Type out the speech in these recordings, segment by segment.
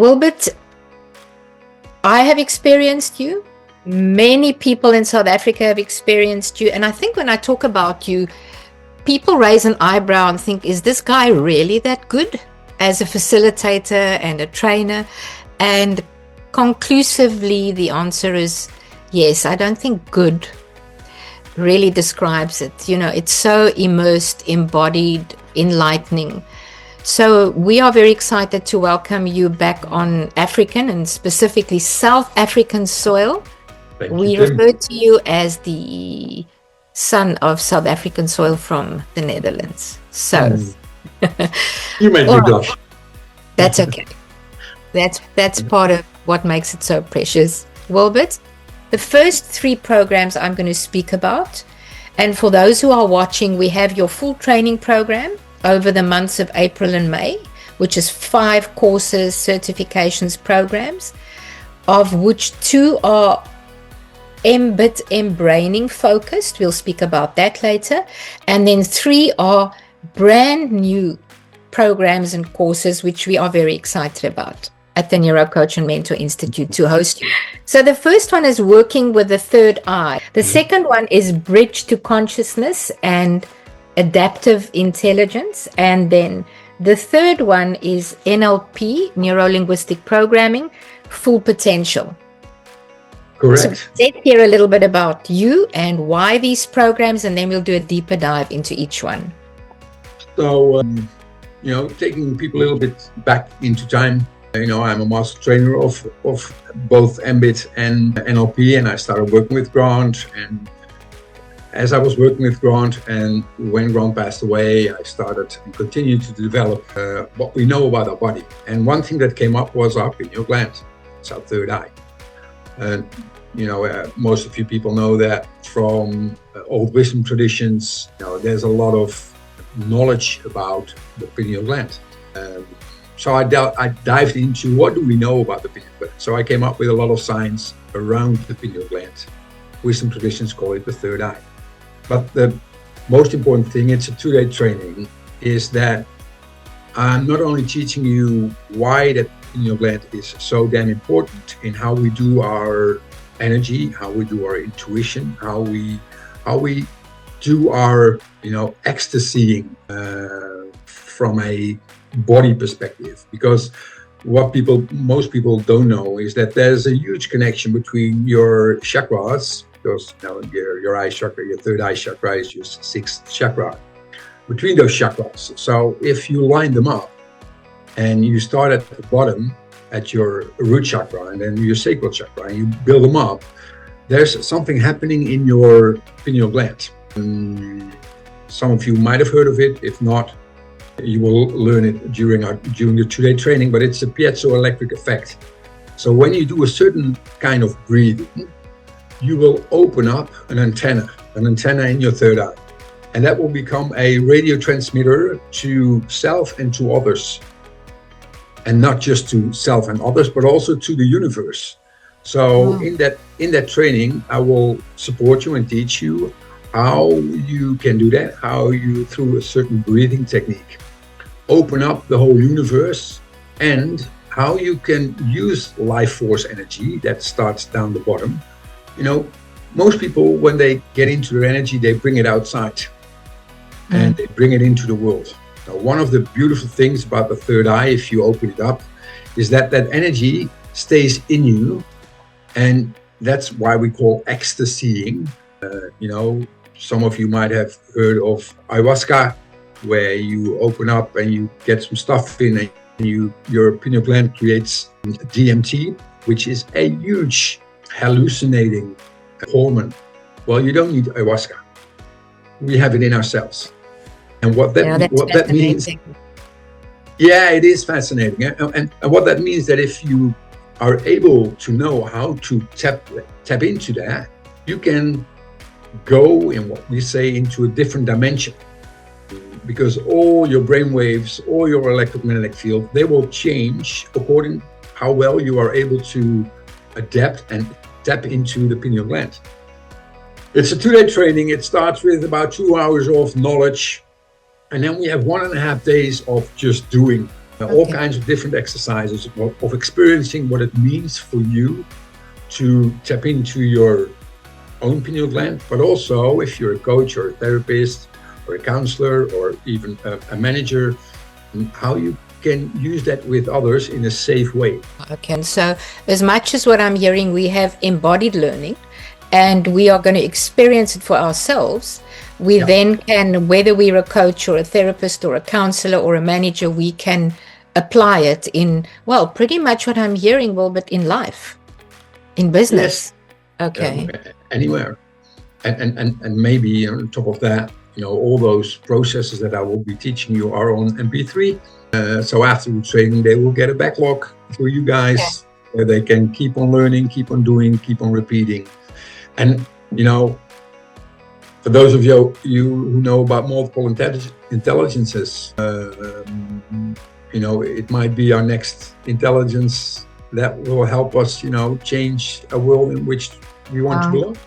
Wilbert, I have experienced you. Many people in South Africa have experienced you. And I think when I talk about you, people raise an eyebrow and think, is this guy really that good as a facilitator and a trainer? And conclusively, the answer is yes. I don't think good really describes it. You know, it's so immersed, embodied, enlightening. So we are very excited to welcome you back on African and specifically South African soil. We refer to you as the son of South African soil from the Netherlands. So you made me blush. That's okay. That's part of what makes it so precious. Wilbert, the first 3 programs I'm going to speak about, and for those who are watching, we have your full training program over the months of April and May, which is 5 courses, certifications, programs, of which 2 are MBIT, embraining focused. We'll speak about that later. And then 3 are brand new programs and courses, which we are very excited about at the Neurocoach and Mentor Institute to host you. So the first one is working with the third eye. The second one is bridge to consciousness and adaptive intelligence. And then the third one is NLP, neuro-linguistic programming, full potential. Correct. So let's hear a little bit about you and why these programs, and then we'll do a deeper dive into each one. So, taking people a little bit back into time, I'm a master trainer of both MBIT and NLP, and I started working with Grant. And as I was working with Grant, and when Grant passed away, I started and continued to develop what we know about our body. And one thing that came up was our pineal gland. It's our third eye. And most of you people know that from old wisdom traditions. There's a lot of knowledge about the pineal gland. So I dived into what do we know about the pineal gland. So I came up with a lot of science around the pineal gland. Wisdom traditions call it the third eye. But the most important thing, it's a 2-day training, is that I'm not only teaching you why the pineal gland is so damn important in how we do our energy, how we do our intuition, how we do our ecstasy from a body perspective. Because what most people don't know is that there's a huge connection between your chakras. Because your eye chakra, your third eye chakra is your 6th chakra. Between those chakras, so if you line them up and you start at the bottom at your root chakra and then your sacral chakra and you build them up, there's something happening in your pineal gland. Some of you might have heard of it. If not, you will learn it during the 2-day training, but it's a piezoelectric effect. So when you do a certain kind of breathing, you will open up an antenna in your third eye. And that will become a radio transmitter to self and to others. And not just to self and others, but also to the universe. So in that training, I will support you and teach you how you can do that, how you, through a certain breathing technique, open up the whole universe, and how you can use life force energy that starts down the bottom. Most people, when they get into their energy, they bring it outside and they bring it into the world. Now, one of the beautiful things about the third eye, if you open it up, is that energy stays in you. And that's why we call ecstasying. Some of you might have heard of ayahuasca, where you open up and you get some stuff in and your pineal gland creates DMT, which is a huge hallucinating hormone. Well, you don't need ayahuasca. We have it in ourselves. And what that means, it is fascinating. And what that means, that if you are able to know how to tap into that, you can go in what we say into a different dimension. Because all your brain waves, all your electromagnetic field, they will change according how well you are able to adapt and tap into the pineal gland. It's a 2-day training. It starts with about 2 hours of knowledge. And then we have 1.5 days of just doing. all kinds of different exercises of experiencing what it means for you to tap into your own pineal gland, but also if you're a coach or a therapist or a counselor or even a manager, how you can use that with others in a safe way. Okay, and so as much as what I'm hearing, we have embodied learning and we are going to experience it for ourselves. We then can, whether we're a coach or a therapist or a counselor or a manager, we can apply it in, well, pretty much what I'm hearing, Wilbert, in life, in business. Yes. Okay. Anywhere. And maybe on top of that, all those processes that I will be teaching you are on MP3. So after the training, they will get a backlog for you guys where they can keep on learning, keep on doing, keep on repeating. And, for those of you who know about multiple intelligences, it might be our next intelligence that will help us, change a world in which we want to belong.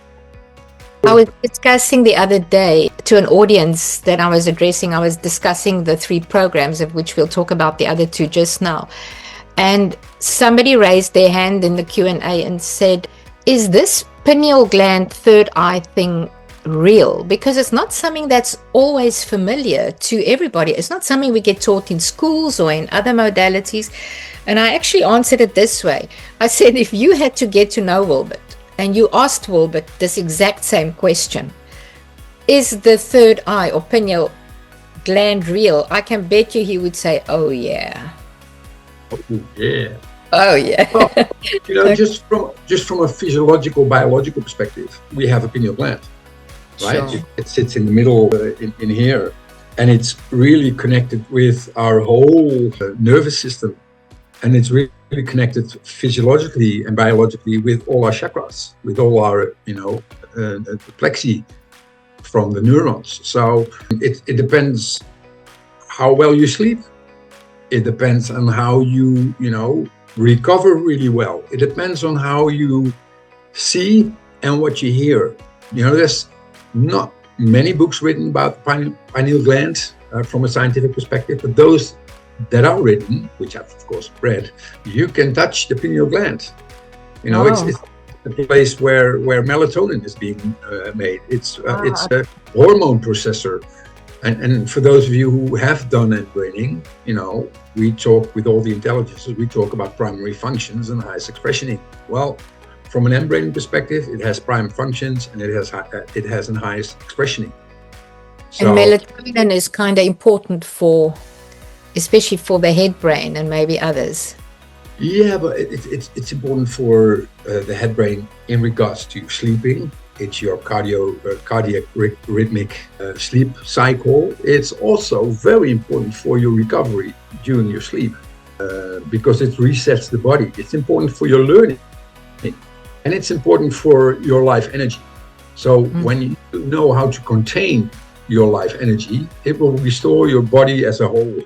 I was discussing the other day to an audience that I was addressing, I was discussing the 3 programs, of which we'll talk about the other 2 just now. And somebody raised their hand in the Q&A and said, is this pineal gland third eye thing real? Because it's not something that's always familiar to everybody. It's not something we get taught in schools or in other modalities. And I actually answered it this way. I said, if you had to get to know Wilbert and you asked Wilbert this exact same question, is the third eye or pineal gland real? I can bet you he would say, oh yeah. Oh yeah. Oh yeah. Well, just from a physiological, biological perspective, we have a pineal gland, right? Sure. It sits in the middle in here, and it's really connected with our whole nervous system, and it's really connected physiologically and biologically with all our chakras, with all our plexi from the neurons. So it depends how well you sleep. It depends on how you recover really well. It depends on how you see and what you hear. There's not many books written about the pineal gland from a scientific perspective, but those that are written, which I've of course read, you can touch the pineal gland. It's the place where melatonin is being made. It's a hormone processor. And for those of you who have done end braining, we talk with all the intelligences, we talk about primary functions and highest expressioning. Well, from an end braining perspective, it has prime functions and it has an highest expressioning. So, and melatonin is kind of important especially for the head brain and maybe others. Yeah, but it's important for the head brain in regards to sleeping. It's your cardiac rhythmic sleep cycle. It's also very important for your recovery during your sleep because it resets the body. It's important for your learning and it's important for your life energy. So when you know how to contain your life energy, it will restore your body as a whole.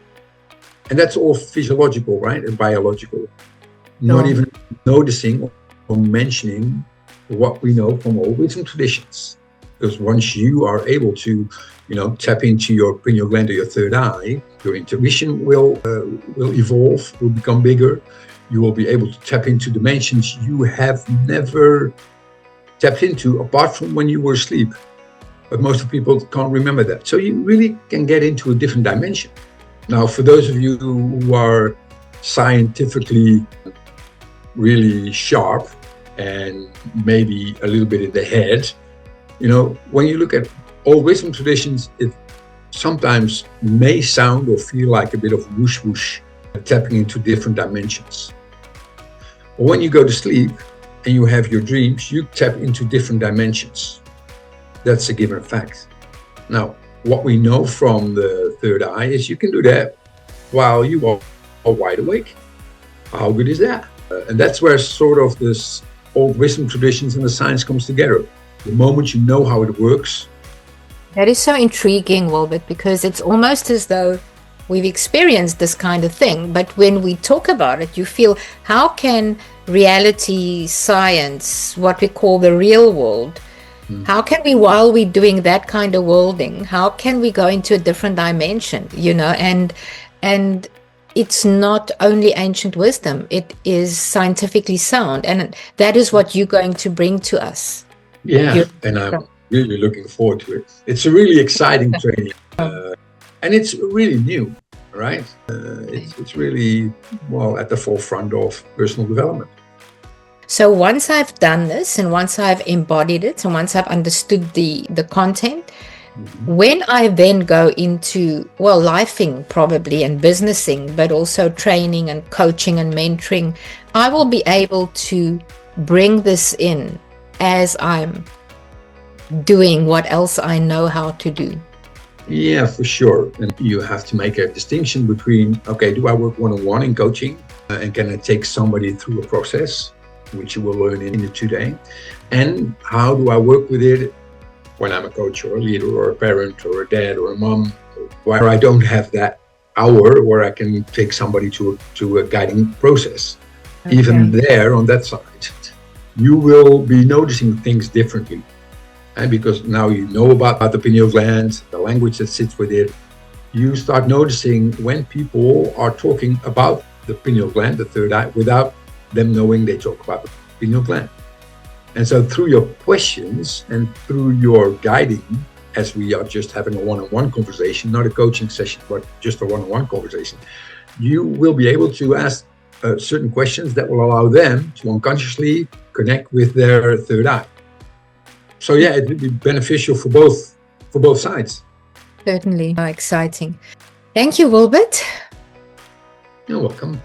And that's all physiological, right? And biological. Not even noticing or mentioning what we know from all wisdom traditions. Because once you are able to, tap into your pineal gland or your third eye, your intuition will evolve, will become bigger. You will be able to tap into dimensions you have never tapped into apart from when you were asleep. But most people can't remember that. So you really can get into a different dimension. Now, for those of you who are scientifically really sharp and maybe a little bit in the head, when you look at old wisdom traditions, it sometimes may sound or feel like a bit of whoosh whoosh, tapping into different dimensions. But when you go to sleep and you have your dreams, you tap into different dimensions. That's a given fact. Now, what we know from the third eye is you can do that while you are wide awake. How good is that? And that's where sort of this old wisdom traditions and the science comes together. The moment you know how it works. That is so intriguing, Wilbert, because it's almost as though we've experienced this kind of thing, but when we talk about it, you feel, how can reality, science, what we call the real world, how can we, while we're doing that kind of worlding, how can we go into a different dimension, and it's not only ancient wisdom, it is scientifically sound. And that is what you're going to bring to us. Yeah, and I'm really looking forward to it. It's a really exciting training, and it's really new, right? It's really, well, at the forefront of personal development. So once I've done this, and once I've embodied it, and once I've understood the content, when I then go into, well, lifing probably and businessing, but also training and coaching and mentoring, I will be able to bring this in as I'm doing what else I know how to do. Yeah, for sure. And you have to make a distinction between, okay, do I work one-on-one in coaching? And can I take somebody through a process, which you will learn in the 2 days? And how do I work with it when I'm a coach or a leader or a parent or a dad or a mom, where I don't have that hour where I can take somebody to a guiding process? Okay. Even there on that side, you will be noticing things differently. And because now you know about the pineal gland, the language that sits with it, you start noticing when people are talking about the pineal gland, the third eye, without them knowing they talk about the pineal gland. And so through your questions and through your guiding, as we are just having a one-on-one conversation, not a coaching session, but just a one-on-one conversation, you will be able to ask certain questions that will allow them to unconsciously connect with their third eye. So yeah, it would be beneficial for both sides. Certainly. Exciting. Thank you, Wilbert. You're welcome.